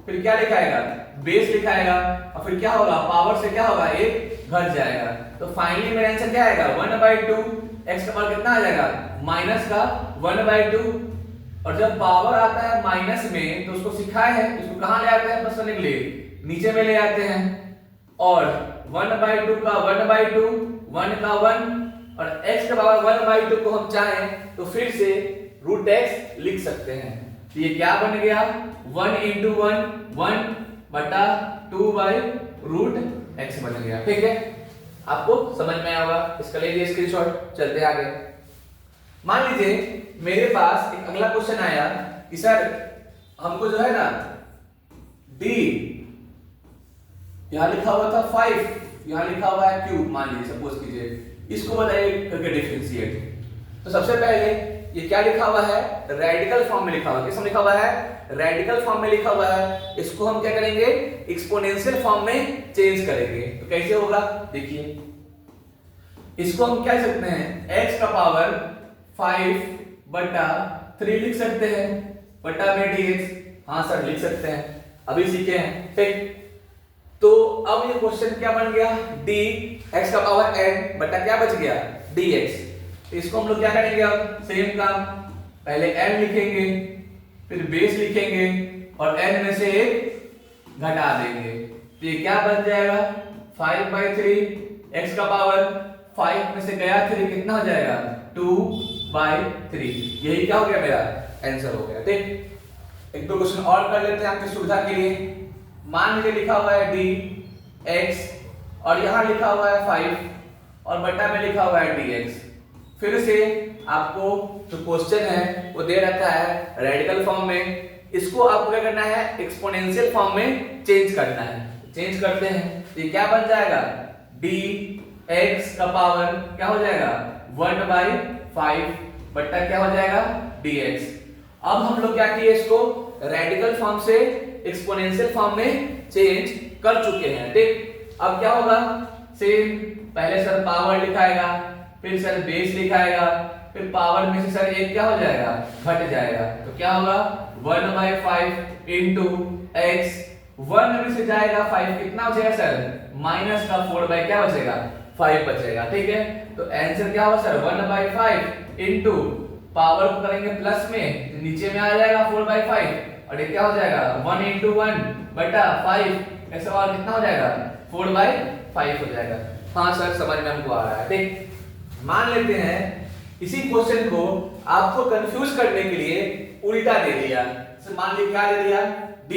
फिर क्या लिखाएगा बेस लिखाएगा, और फिर क्या होगा पावर से क्या होगा एक घट जाएगा। तो फाइनली मेरा आंसर क्या आएगा 1/2, x का पावर कितना आ जाएगा माइनस का 1/2। और जब पावर आता है माइनस में तो उसको सिखाए हैं, इसको कहां ले आते हैं, बस करने के लिए नीचे में ले आते हैं, और 1/2 का 1/2, 1 का 1, और x का पावर 1/2 को हम चाहें तो फिर से रूट x लिख सकते हैं। तो ये क्या बन गया 1 × 1 1/2/√x बन गया। ठीक है, आपको समझ में आया होगा, इसका ले लीजिए स्क्रीनशॉट, चलते हैं आगे। मान लीजिए मेरे पास एक अगला क्वेश्चन आया कि सर हमको जो है ना d यहां लिखा हुआ था 5, यहां लिखा हुआ है क्यूब, मान लीजिए सपोज कीजिए, इसको बताइए करके डिफरेंशिएट। तो सबसे पहले ये क्या लिखा हुआ है, रेडिकल फॉर्म में लिखा हुआ है। किस में लिखा हुआ है, रेडिकल फॉर्म में लिखा हुआ है। इसको हम क्या करेंगे एक्सपोनेंशियल फॉर्म में चेंज करेंगे। तो कैसे होगा देखिए, इसको हम क्या लिख सकते हैं x का पावर 5/3 लिख सकते हैं बटा में dx। हाँ सर लिख सकते हैं, अभी सीखे हैं। ठीक, तो अब ये क्वेश्चन क्या बन गया d x का पावर n बटा क्या बच गया dx। तो इसको हम लोग क्या करेंगे, अब सेम काम, पहले n लिखेंगे फिर बेस लिखेंगे और n में से एक घटा देंगे। तो ये क्या बन जाएगा 5/3 x का पावर 5 में से गया 3 कितना हो जाएगा 2/3। यही क्या हो गया मेरा आंसर हो गया। ठीक, एक दो क्वेश्चन और कर लेते हैं आपकी सुविधा के लिए। मान लीजिए लिखा हुआ है dx और यहाँ लिखा हुआ है 5 और बटा में लिखा हुआ है dx। फिर से आपको जो क्वेश्चन है वो दे रखा है रेडिकल फॉर्म में, इसको आपको क्या करना है एक्सपोनेंशियल फॉर्म में चेंज करना है। चेंज करते हैं तो ये क्या बन जाएगा dx का पावर क्या हो जाएगा 1/5 बट्टा क्या हो जाएगा dx। अब हम लोग क्या किए इसको रेडिकल फॉर्म से एक्सपोनेंशियल फॉर्म में चेंज कर चुके हैं। ठीक, अब क्या होगा सेम पहले सर पावर लिखाएगा, फिर सर बेस लिखाएगा, फिर पावर में से सर एक क्या हो जाएगा घट जाएगा। तो क्या होगा 1/5 इंटू x, 1 में से जाएगा 5 कितना बचेगा सर माइनस का 4 क्या बचेगा 5 बचेगा। ठीक है, तो आंसर क्या होगा सर 1/5 इंटू पावर को करेंगे प्लस में तो नीचे में आ जाएगा 4/5 और ये क्या हो जाएगा 1 इंटू 1 बटा 5 ऐसा और कितना हो जाएगा 4/5 हो जाएगा। हाँ सर समझ में हमको आ रहा है। ठीक, मान लेते हैं इसी क्वेश्चन को आपको कंफ्यूज करने के लिए उल्टा दे दिया। तो मान लीजिए क्या दे दिया d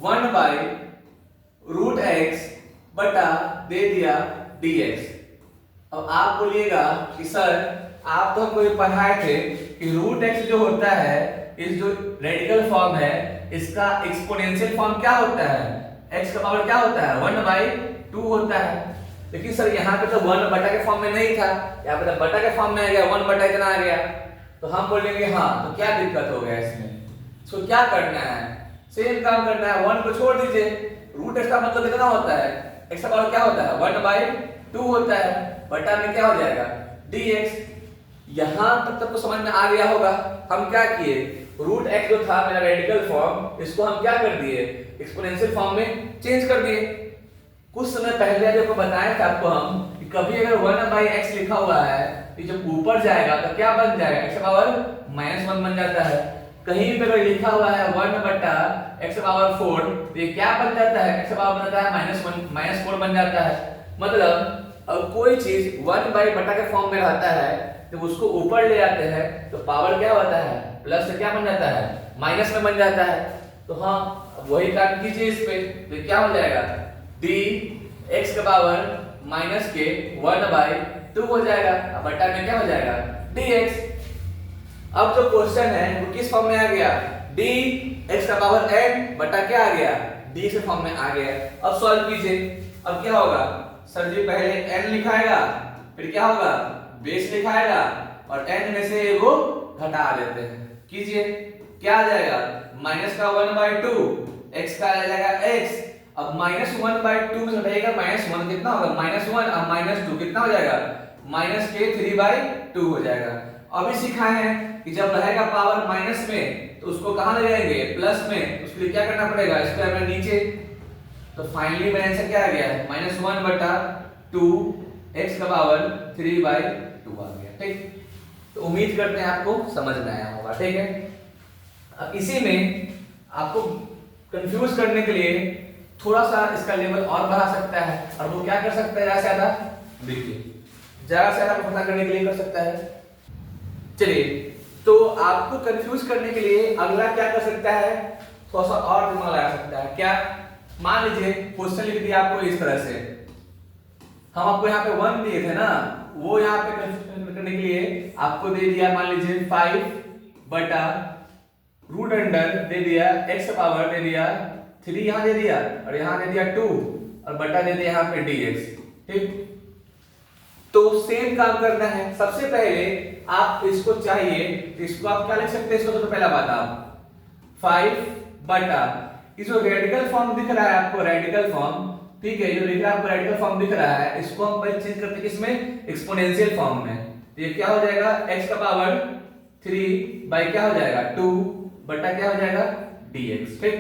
1/√x बटा दे दिया dx। अब आप बोलिएगा कि सर आप तो हमको ये पढ़ाए थे कि √x जो होता है इस जो रेडिकल फॉर्म है इसका एक्सपोनेंशियल फॉर्म क्या होता है x का पावर क्या होता है 1/2 होता है। लेकिन सर यहाँ पे तो 1 बटा के फॉर्म में नहीं था, यहाँ पे तो बटा के फॉर्म में आ गया 1 बटा इतना आ गया। तो हम बोलेंगे हाँ तो क्या दिक्कत हो गया इसमें, इसको क्या करना है सेम काम करना है 1 को छोड़ दीजिए। √x का मतलब कितना होता है x का पावर क्या होता है 1/2 होता है बटा में क्या हो जाएगा dx। यहाँ तक तो समझ में आ गया होगा। हम क्या किए √x जो था मेरा रेडिकल फॉर्म इसको हम क्या कर दिए एक्सपोनेंशियल फॉर्म में चेंज कर दिए। कुछ समय पहले आपको बताया था आपको हम कि कभी अगर 1/x लिखा हुआ है तो जब ऊपर जाएगा तो क्या बन जाएगा x का पावर -1 बन जाता है। कहीं पे अगर लिखा हुआ है 1 बटा x का पावर 4 तो ये क्या बन जाता है x का पावर बन जाता है -4 बन जाता है। मतलब अब कोई चीज 1/बटा के फॉर्म में रहता है तो उसको ऊपर ले आते हैं तो पावर क्या होता है प्लस से क्या बन जाता है माइनस में बन जाता है। तो हाँ वही काम कीजिए इस पे तो क्या हो जाएगा dx का पावर माइनस के 1/2 हो जाएगा अब बटा में क्या हो जाएगा dx। अब जो क्वेश्चन है वो किस फॉर्म में आ गया dx का पावर n बटा क्या आ गया d के फॉर्म में आ गया। अब सॉल्व कीजिए। अब क्या होगा सर जी पहले n लिखाएगा फिर क्या होगा बेस लिखाएगा और n में से वो घटा देते हैं। कीजिए क्या आ जाएगा माइनस का 1/2 x का आ जाएगा x। अब -1/2 में घटाएगा -1 कितना होगा -1 अब -2 कितना हो जाएगा -3/2 हो जाएगा। अभी सिखाए हैं कि जब रहेगा पावर माइनस में तो उसको कहां ले जाएंगे प्लस में, उसके लिए क्या करना पड़ेगा इसको हमें नीचे। तो फाइनली मेरा आंसर क्या आ गया -1/2 x का पावर 3/2 आ गया। ठीक, तो उम्मीद करते हैं आपको समझ में आया होगा। ठीक है, अब इसी में आपको कंफ्यूज करने के लिए थोड़ा सा इसका लेवल और बढ़ा सकता है और वो क्या कर सकता है ज्यादा से ज्यादा देखिए ज्यादा से ज्यादा पता करने के लिए कर सकता है। चलिए तो आपको कंफ्यूज करने के लिए अगला क्या कर सकता है थोड़ा सा और दिमाग लगा सकता है। क्या मान लीजिए क्वेश्चन लिख दिया आपको इस तरह से, हम आपको यहाँ पे 1 दिए थे ना वो यहाँ पे कंफ्यूज करने के लिए आपको दे दिया मान लीजिए 5 बटा रूट अंडर दे दिया x का पावर दे दिया 3 यहाँ दे दिया और यहाँ दे दिया 2 और बटा दे दिया यहाँ पे dx। ठीक, तो सेम काम करना है। सबसे पहले आप इसको चाहिए तो इसको आप क्या लिख सकते हैं इसको तो पहला बात आप 5 बटा ये जो रेडिकल फॉर्म दिख रहा है आपको रेडिकल फॉर्म, ठीक है, जो लिख रहा है आपको रेडिकल फॉर्म दिख रहा है इसको हम पहले चेंज करते हैं किसमें एक्सपोनेंशियल फॉर्म में। तो ये क्या हो जाएगा x का पावर 3 बाय क्या हो जाएगा 2 बटा क्या हो जाएगा dx। ठीक,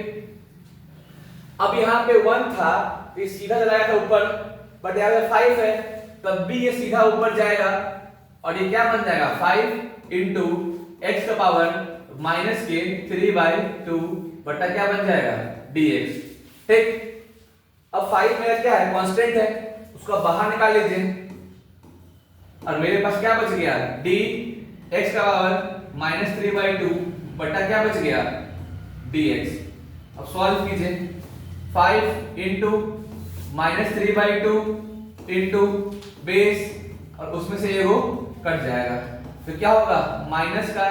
अब यहाँ पे 1 था तो ये सीधा चला गया था ऊपर बट यहाँ पे 5 है तब भी ये सीधा ऊपर जाएगा और ये क्या बन जाएगा 5 इंटू x का पावर माइनस के 3/2 बटा क्या बन जाएगा dx। ठीक, अब 5 मेरा क्या है, कांस्टेंट है, उसको बाहर निकाल लीजिए और मेरे पास क्या बच गया, डी एक्स का पावर -3/2 बटा क्या बच गया, dx। अब सॉल्व कीजिए, 5 इंटू -3/2 इंटू बेस और उसमें से ये वो कट जाएगा, तो क्या होगा, माइनस का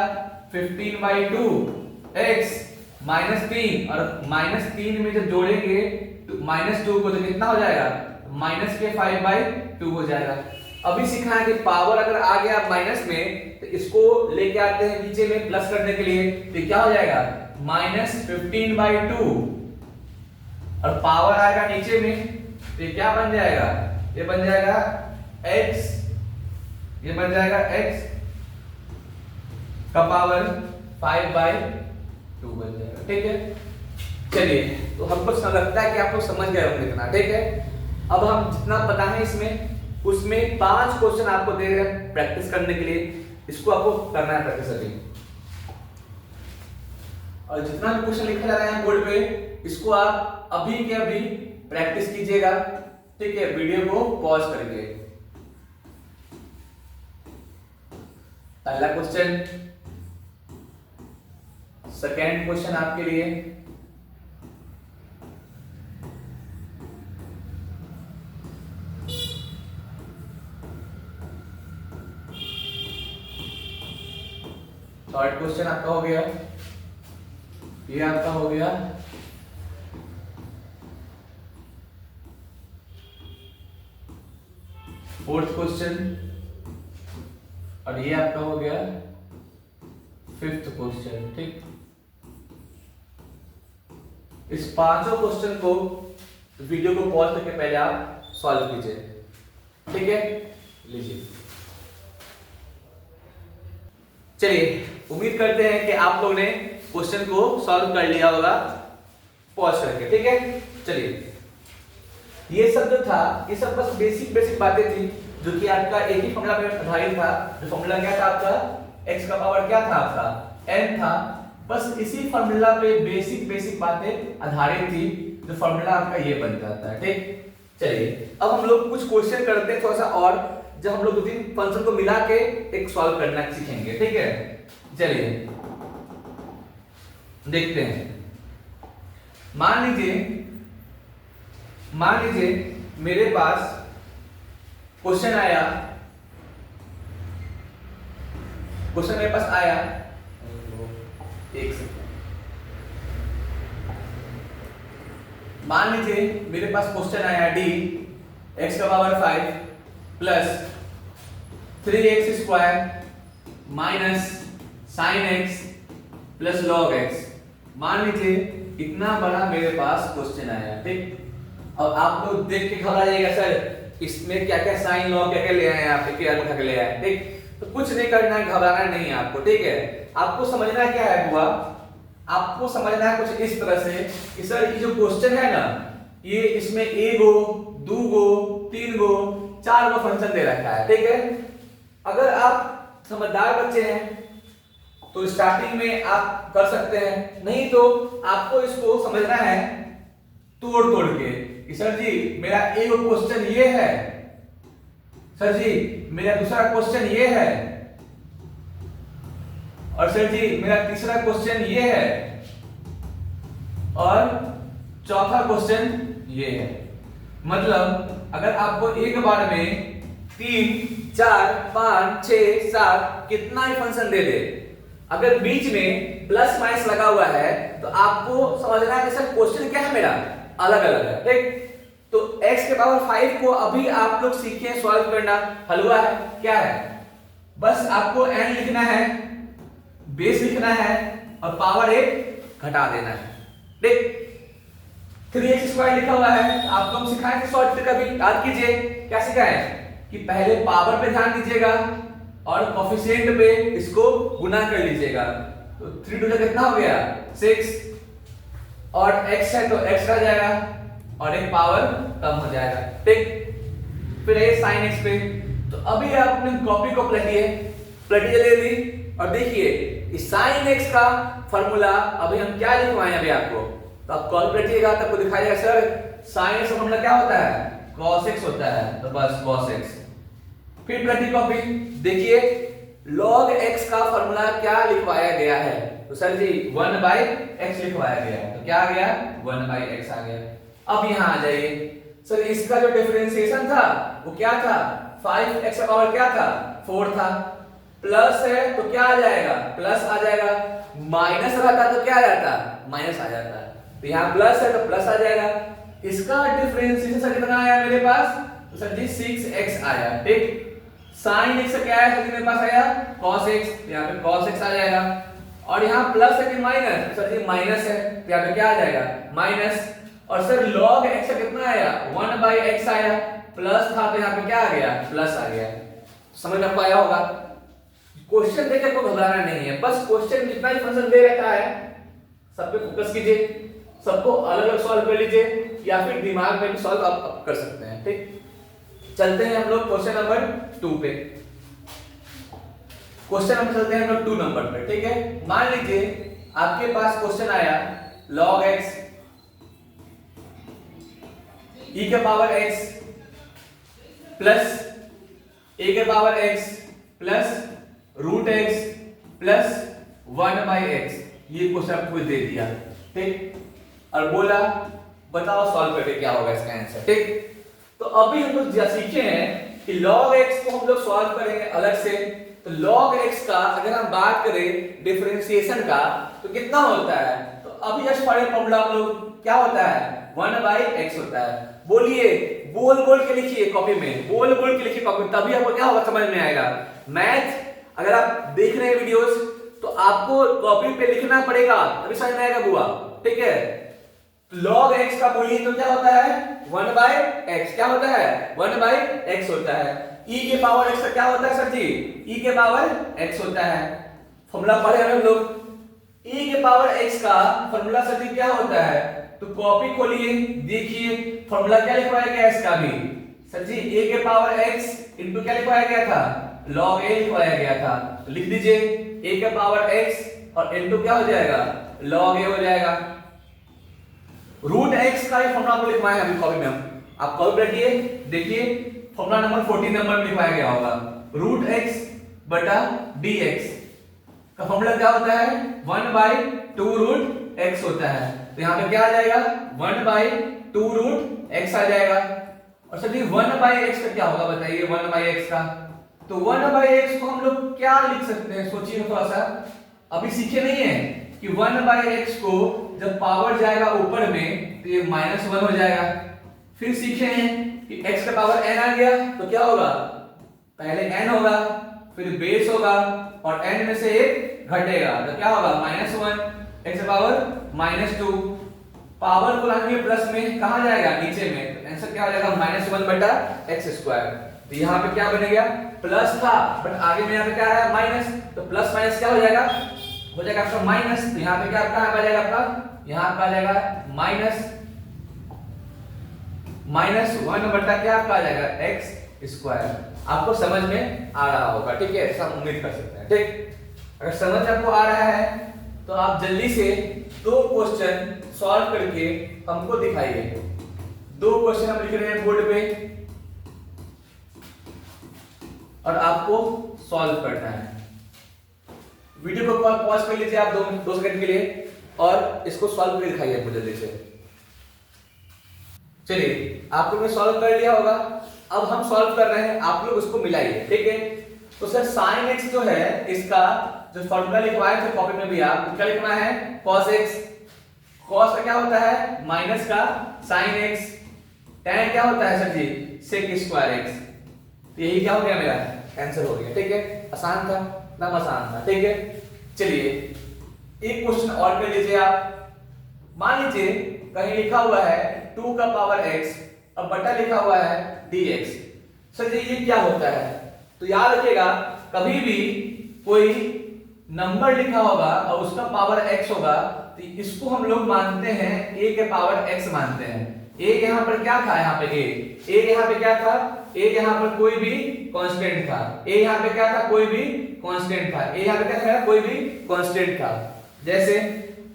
15/2 x -3 और -3 में जब जोड़ेंगे तो -2 को तो कितना हो जाएगा, -5/2 हो जाएगा। अभी सीखा है कि पावर अगर आ गया माइनस में तो इसको लेके आते हैं नीचे में प्लस करने के लिए, तो क्या हो जाएगा, -15/2 और पावर आएगा नीचे में तो ये क्या बन जाएगा, ये बन जाएगा x, ये बन जाएगा x का पावर 5/2 बन जाएगा। ठीक है, चलिए तो हमको लगता है कि आप लोग समझ गए होंगे इतना। ठीक है, अब हम जितना पता है इसमें उसमें 5 क्वेश्चन आपको दे रहे हैं प्रैक्टिस करने के लिए, इसको आपको करना है प्रैक्टिस अभी। और जितना भी क्वेश्चन लिखा जा रहा है बोर्ड पे इसको आप अभी के अभी प्रैक्टिस कीजिएगा। ठीक है, वीडियो को पॉज करके। पहला क्वेश्चन, सेकेंड क्वेश्चन आपके लिए, थर्ड क्वेश्चन आपका हो गया, ये आपका हो गया, फोर्थ क्वेश्चन और ये आपका हो गया फिफ्थ क्वेश्चन। ठीक, इस पांचों क्वेश्चन को वीडियो को पॉज करके पहले आप सॉल्व कीजिए। ठीक है, लीजिए। चलिए, उम्मीद करते हैं कि आप लोग ने क्वेश्चन को सॉल्व कर लिया होगा पॉज करके। ठीक है, चलिए, ये सब जो था ये सब बस बेसिक बातें थी जो कि आपका एक ही फॉर्मूला पे आधारित था। जो फॉर्मूला क्या था आपका, x का पावर क्या था आपका, n था। बस इसी फॉर्मूला पे बेसिक बातें आधारित थी, जो फॉर्मूला आपका ये बन जाता है। ठीक, चलिए अब हम लोग कुछ क्वेश्चन करते हैं थोड़ा सा, और जब हम लोग दो तीन फंक्शन को मिला के एक सॉल्व करना सीखेंगे। ठीक है, चलिए देखते हैं। मान लीजिए मेरे पास क्वेश्चन आया, एक सेकंड, मान लीजिए मेरे पास क्वेश्चन आया डी एक्स का power 5 plus 3x² minus sine x plus log x. मान लीजिए इतना बड़ा मेरे पास क्वेश्चन आया। ठीक, अब आप लोग देख के घबरा जाइएगा, सर इसमें क्या क्या साइन लॉग क्या क्या ले आए हैं आप, क्या उठा के ले आए। ठीक, तो कुछ नहीं करना है, घबराना नहीं है आपको। ठीक है, आपको समझना क्या है बुआ, आपको समझना है कुछ इस तरह से कि सर ये जो क्वेश्चन है ना, ये इसमें एगो, दूगो, तीन गो, चार गो फंक्शन दे रखा है। ठीक है, अगर आप समझदार बच्चे हैं तो स्टार्टिंग में आप कर सकते हैं, नहीं तो आपको इसको समझना है तोड़ के कि सर जी मेरा एक क्वेश्चन ये है, सर जी मेरा दूसरा क्वेश्चन ये है, और सर जी मेरा तीसरा क्वेश्चन ये है, और चौथा क्वेश्चन ये है। मतलब अगर आपको एक बार में 3, 4, 5, 6, 7 कितना ही फंक्शन दे दे, अगर बीच में प्लस माइनस लगा हुआ है तो आपको समझना है कि सर क्वेश्चन क्या है मेरा, अलग अलग है। ठीक, तो x के पावर 5 को अभी आप लोग सीखे सॉल्व करना, हलवा है क्या है, बस आपको n लिखना है, बेस लिखना है और पावर 1 घटा देना है। ठीक, 3x² लिखा हुआ है, आपको हम सिखाएंगे शॉर्ट ट्रिक। अभी याद कीजिए क्या सिखाएं कि पहले पावर पे ध्यान दीजिएगा और कोफिशिएंट पे इसको गुना कर लीजिएगा। तो 3 2 कितना हो गया 6, और x है तो x रह जाएगा और एक पावर कम हो जाएगा। ठीक, फिर है sin x पे, तो अभी आप अपनी कॉपी को पलटिए ले ली और देखिए इस sin x का फार्मूला अभी हम क्या लिखवाएं अभी आपको, तो आप कॉल पलटिएगा तब को दिखाई देगा सर साइन एक्स का फॉर्मूला क्या होता है, cos x होता है, तो बस cos x। फिर प्रति कॉपी देखिए log x का फॉर्मूला क्या लिखवाया गया है, तो सर जी 1/x लिखवाया गया है, तो क्या आ गया 1/x आ गया। अब यहां आ जाइए सर, इसका जो डिफरेंशिएशन था वो क्या था, 5x का पावर क्या था 4 था, प्लस है तो क्या आ जाएगा प्लस आ जाएगा, माइनस रहता तो क्या आ जाता माइनस आ जाता, तो यहाँ प्लस है तो प्लस आ जाएगा। इसका डिफरेंशिएशन सर कितना आया मेरे पास, तो सर जी 6x आया, ठीक। साइन x क्या है सर जी मेरे पास आया cos x, यहाँ पे cos x आ जाएगा, और यहाँ प्लस है कि माइनस, सर जी माइनस है तो यहाँ पे क्या आ जाएगा माइनस, और सर log x कितना आया 1/x आया, प्लस था तो यहाँ पे क्या आ गया प्लस आ गया। समझ में आया होगा। क्वेश्चन देख के आपको घबराना नहीं है, बस क्वेश्चन जितना भी फंक्शन दे रहता है सब पे फोकस कीजिए, सबको अलग अलग सॉल्व कर लीजिए या फिर दिमाग में भी सॉल्व आप कर सकते हैं, ठीक। चलते हैं हम लोग क्वेश्चन नंबर 2 पे। क्वेश्चन हम चलते हैं हम लोग 2 नंबर पे, ठीक है। मान लीजिए आपके पास क्वेश्चन आया log x e के पावर x प्लस a के power x plus root x plus 1/x, ये क्वेश्चन आपको दे दिया, ठीक, और बोला बताओ सॉल्व करके क्या होगा इसका आंसर, ठीक। तो अभी हम लोग सीखे हैं कि log x को हम लोग सॉल्व करेंगे अलग से, तो log x का अगर हम बात करें डिफरेंशिएशन का तो कितना होता है, तो अभी जस्ट पढ़े फॉर्मूला हम लोग क्या होता है 1/x होता है। बोलिए बोल बोल के लिखिए कॉपी में, बोल बोल के लिखिए कॉपी में, तभी आपको क्या होगा समझ में आएगा। मैथ अगर आप देख रहे हैं वीडियोस तो आपको कॉपी पे लिखना पड़ेगा तभी समझ में आएगा बुआ, ठीक है। तो log x का बोलिए तो क्या होता है 1/x, क्या होता है 1/x होता है। e के पावर x का क्या होता है सर जी, e के पावर x होता है। फॉर्मूला पढ़े हम लोग, e के पावर x का फॉर्मूला सर जी क्या होता है, तो कॉपी खोलिए देखिए फॉर्मूला क्या लिखवाया गया इसका भी, सर जी a के पावर x इनटू क्या लिखवाया गया था log a लिखवाया गया था, तो लिख दीजिए a के पावर x और इनटू क्या हो जाएगा log a हो जाएगा। रूट x का ही फॉर्मूला आपको लिखवाया है अभी कॉपी में, हम आप कॉपी रखिए देखिए फॉर्मूला नंबर 14 नंबर में लिखवाया गया होगा, रूट x बटा dx का फॉर्मूला क्या होता है 1/2 रूट x होता है, तो यहाँ पे क्या आ जाएगा 1/2 रूट x आ जाएगा। और सर जी 1/x का क्या होगा बताइए 1/x का, तो 1/x को हम लोग क्या लिख सकते हैं सोचिए थोड़ा सा, अभी सीखे नहीं है कि 1/x को जब पावर जाएगा ऊपर में तो ये -1 हो जाएगा। फिर सीखे हैं कि x का पावर n आ गया तो क्या होगा पहले n होगा फिर बेस होगा और n में से एक घटेगा तो क्या होगा -1, x का पावर -2, पावर को लाएंगे प्लस में कहां जाएगा नीचे में, तो आंसर क्या हो जाएगा -1/x²। तो यहाँ पे क्या बनेगा प्लस था बट आगे में यहाँ पे क्या है माइनस, तो प्लस माइनस क्या हो जाएगा आपका माइनस, तो यहाँ पे क्या आ जाएगा आपका यहाँ पे आ जाएगा -1 बटा क्या आपका आ जाएगा x²। आपको समझ में आ रहा होगा, ठीक है, ऐसा उम्मीद कर सकते हैं, ठीक। अगर समझ आपको आ रहा है तो आप जल्दी से 2 क्वेश्चन सॉल्व करके हमको दिखाइए। 2 क्वेश्चन हम लिख रहे हैं बोर्ड पे और आपको सॉल्व करना है। वीडियो को पॉज कर लीजिए आप 2 सेकंड के लिए और इसको सॉल्व करके दिखाइए हमको जल्दी से। चलिए आपको मैं सॉल्व कर लिया होगा, अब हम सॉल्व कर रहे हैं, आप लोग उसको मिलाइए, ठीक है। तो सर sin x जो है इसका जो फॉर्मूला लिखवाए थे कॉपी में भी आप क्या लिखना है cos x, cos का क्या होता है माइनस का sin x, tan क्या होता है सर जी sec²x, तो यही क्या हो गया मेरा आंसर हो गया, ठीक है। आसान था ना, आसान था, ठीक है। चलिए एक क्वेश्चन और कर लीजिए आप। मान लीजिए कहीं लिखा हुआ है 2 का पावर x और बटा लिखा हुआ है dx, सर जी ये क्या होता है, तो याद रखिएगा कभी भी कोई नंबर लिखा होगा और उसका पावर x होगा तो इसको हम लोग मानते हैं a के पावर x मानते हैं। a यहाँ पर क्या था, यहाँ पे a यहाँ पे क्या था, a यहाँ पर कोई भी कांस्टेंट था, a यहाँ पे क्या था कोई भी कांस्टेंट था, a यहाँ पे क्या था कोई भी कांस्टेंट था। जैसे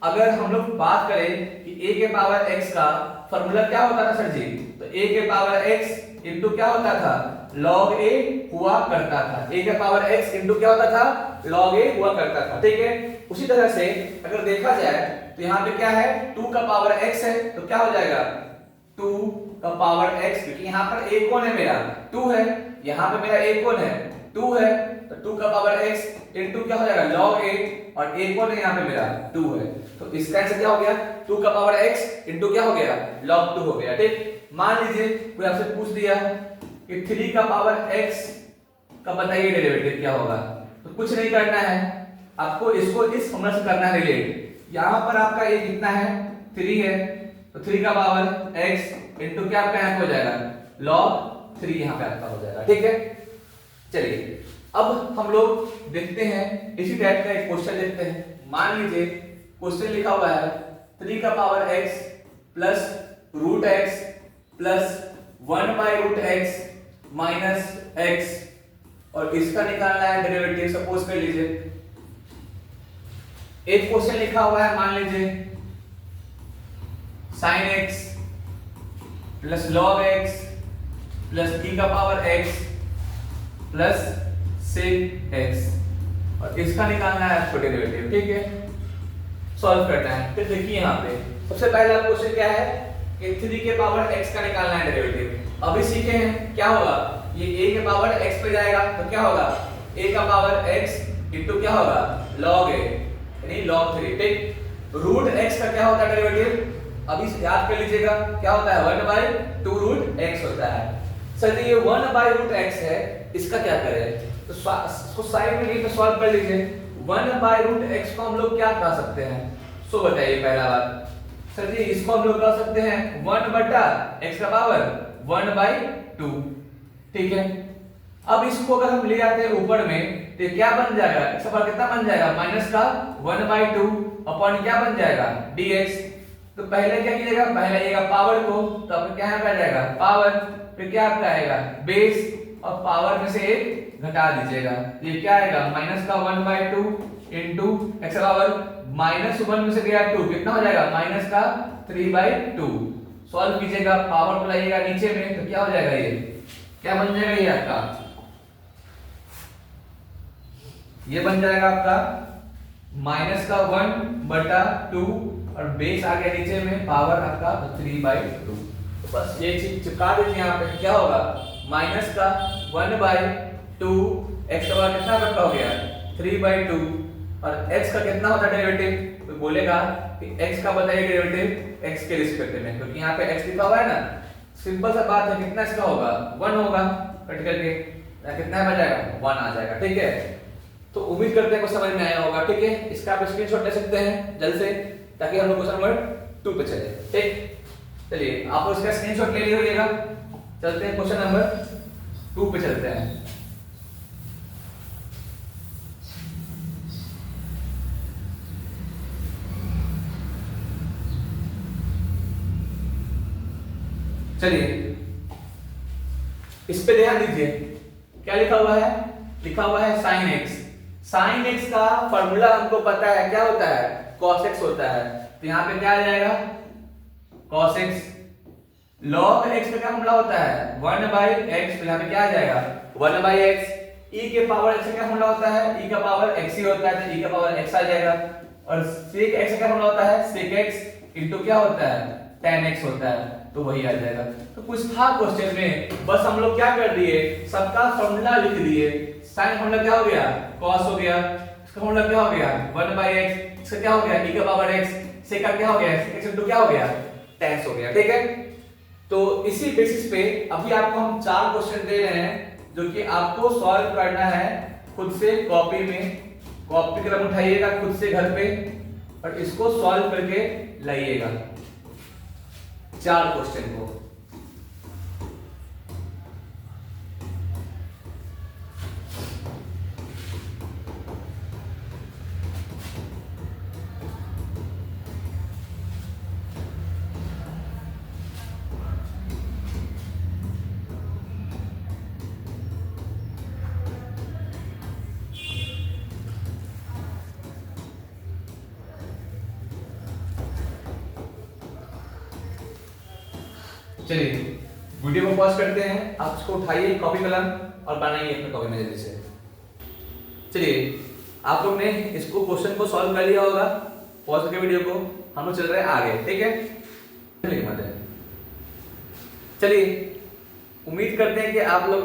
अगर हम लोग बात करें कि a के पावर x का फॉर्मूला क्या होता था सर जी? तो a के पावर x इंटू क्या होता था? log a हुआ करता था। a के पावर x इंटू क्या होता था? log a हुआ करता था। ठीक है, उसी तरह से अगर देखा जाए तो यहाँ पे क्या है? 2 का पावर x है तो क्या हो जाएगा? 2 का पावर x, क्योंकि यहाँ पर a कौन है मेरा? 2 है। यहाँ पे मेरा a कौन है? 2 है। तो 2 का पावर x इंटू क्या हो जाएगा? log a, और a कौन है यहाँ पे मेरा? 2 है। तो इसका आंसर क्या हो गया? 2 का पावर x इंटू क्या हो गया? log 2 हो गया। ठीक, मान लीजिए कोई आपसे पूछ दिया कि 3 का पावर x का बताइए डेरिवेटिव क्या होगा, तो कुछ नहीं करना है आपको, इसको इस फॉर्मूला से करना है रिलेट। यहाँ पर आपका a कितना है? 3 है, तो 3 का पावर x इंटू क्या आपका यहाँ पे हो जाएगा? log 3 यहाँ पे आपका हो जाएगा। ठीक है, चलिए अब हम लोग देखते हैं इसी टाइप का एक क्वेश्चन देखते हैं। मान लीजिए क्वेश्चन लिखा हुआ है 3 का power x plus root x plus 1 by root x minus x, और इसका निकालना है डेरिवेटिव। सपोज कर लीजिए एक क्वेश्चन लिखा हुआ है, मान लीजिए sin x plus log x plus e का power x plus sec x, और इसका निकालना है आपको डेरिवेटिव। ठीक है, सॉल्व करना है। फिर देखिए यहाँ पे सबसे पहला क्वेश्चन क्या है कि 3 के पावर x का निकालना है डेरिवेटिव। अभी सीखे हैं क्या होगा? ये a के पावर x पे जाएगा तो क्या होगा? a का पावर x इंटू क्या होगा? log a यानी log 3। ठीक, रूट x का क्या होता है डेरिवेटिव? अभी याद कर लीजिएगा क्या होता है? 1 बाई 2 रूट x होता है। सर ये 1 बाई रूट x है, इसका क्या करें? तो इसको साइड में लेके सॉल्व कर लीजिए। 1 बाई रूट x को हम लोग क्या कह सकते हैं? सो बताइए पहला बात सर जी, इसको हम लोग कह सकते हैं 1 बटा x का पावर 1 बाई 2। ठीक है, अब इसको अगर हम ले आते हैं ऊपर में तो क्या बन जाएगा? x का पावर कितना बन जाएगा? माइनस का 1 बाई 2 अपॉन क्या बन जाएगा? dx। तो पहले क्या कीजिएगा? पहले आएगा पावर को, तो आपका क्या आ जाएगा? पावर, फिर क्या आपका आएगा? बेस, और पावर में से एक घटा दीजिएगा, ये क्या आएगा? माइनस का 1 by 2 into x power minus 1 में से गया 2, कितना हो जाएगा? माइनस का 3 बाई 2। सॉल्व कीजिएगा, पावर को लाइएगा नीचे में, तो क्या हो जाएगा? ये क्या बन जाएगा? ये आपका ये बन जाएगा आपका माइनस का 1 बटा 2, और बेस आ गया नीचे में, पावर आपका 3 बाई 2। बस ये चीज चिपका दीजिए यहाँ पे, क्या होगा? माइनस का 1 बाई 2, एक्स का पावर कितना आपका हो गया? 3 बाई 2, और x का कितना होता है डेरिवेटिव? तो बोलेगा कि x का बताइए डेरिवेटिव x के रिस्पेक्ट में, क्योंकि यहाँ पे x लिखा हुआ है ना। सिंपल सा बात है, कितना इसका होगा? 1 होगा, कट करके कितना आ जाएगा? 1 आ जाएगा। ठीक है, तो उम्मीद करते हैं को समझ में आया होगा। ठीक है, इसका आप स्क्रीनशॉट ले सकते हैं जल्द से, ताकि हम लोग क्वेश्चन नंबर 2 पे चले। ठीक, चलिए आप उसका स्क्रीनशॉट ले लीजिएगा। चलते हैं क्वेश्चन नंबर 2 पे चलते हैं। चलिए इस पे ध्यान दीजिए, क्या लिखा हुआ है? लिखा हुआ है sin x। sin x का फॉर्मूला हमको पता है, क्या होता है? cos x होता है। तो यहाँ पे क्या आ जाएगा? cos x। log x का क्या फॉर्मूला होता है? 1 बाई x। तो यहाँ पे क्या आ जाएगा? 1 बाई x। e के पावर x का क्या फॉर्मूला होता है? e का पावर x ही होता है, तो e का पावर x आ जाएगा। और sec x का क्या फॉर्मूला होता है? sec x इंटू क्या होता है? tan x होता है, तो वही आ जाएगा। तो कुछ था क्वेश्चन में, बस हम लोग क्या कर दिए? सबका फॉर्मूला लिख दिए। sin फॉर्मूला क्या हो गया? cos हो गया। इसका फॉर्मूला क्या हो गया? 1 बाई x। इसका क्या हो गया? e का पावर x। sec का क्या हो गया? sec x इंटू क्या हो गया? tan हो गया। ठीक है, तो इसी बेसिस पे अभी आपको हम 4 क्वेश्चन दे रहे हैं, जो कि आपको सॉल्व करना है खुद से कॉपी में। कॉपी कलम उठाइएगा खुद से घर पे, और इसको सॉल्व करके लाइएगा 4 क्वेश्चन को। चलिए वीडियो को पॉज करते हैं, आप इसको उठाइए कॉपी कलम और बनाइए अपने कॉपी में जल्दी से। चलिए आप लोग ने इसको क्वेश्चन को सॉल्व कर लिया होगा, पॉज करके वीडियो को, हम लोग चल रहे हैं आगे, ठीक है। चलिए उम्मीद करते हैं कि आप लोग